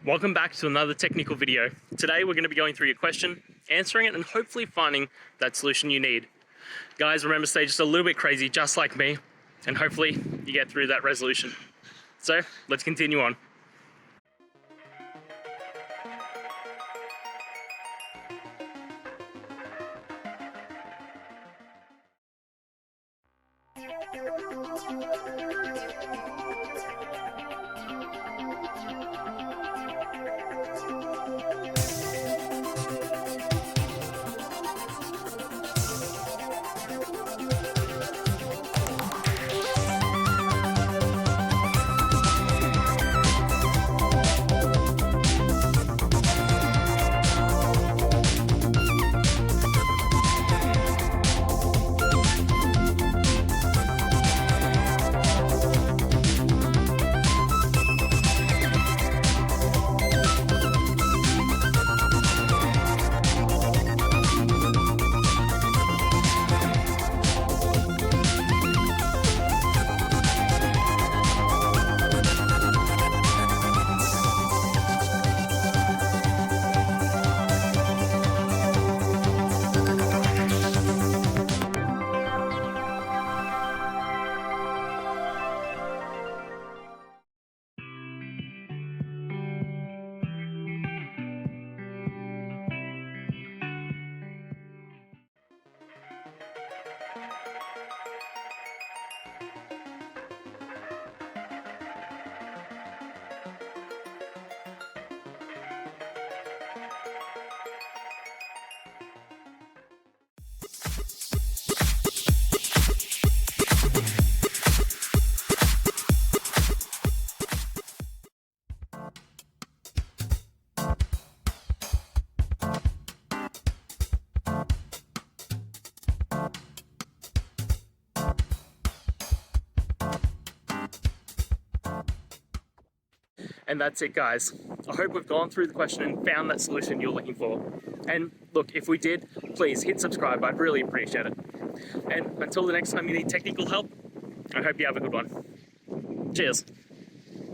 Welcome back to another technical video. Today we're going to be going through your question, answering it, and hopefully finding that solution you need. Guys, remember, stay just a little bit crazy, just like me, and hopefully you get through that resolution. So let's continue on. And that's it, guys. I hope we've gone through the question and found that solution you're looking for. And look, if we did, please hit subscribe. I'd really appreciate it. And until the next time you need technical help, I hope you have a good one. Cheers.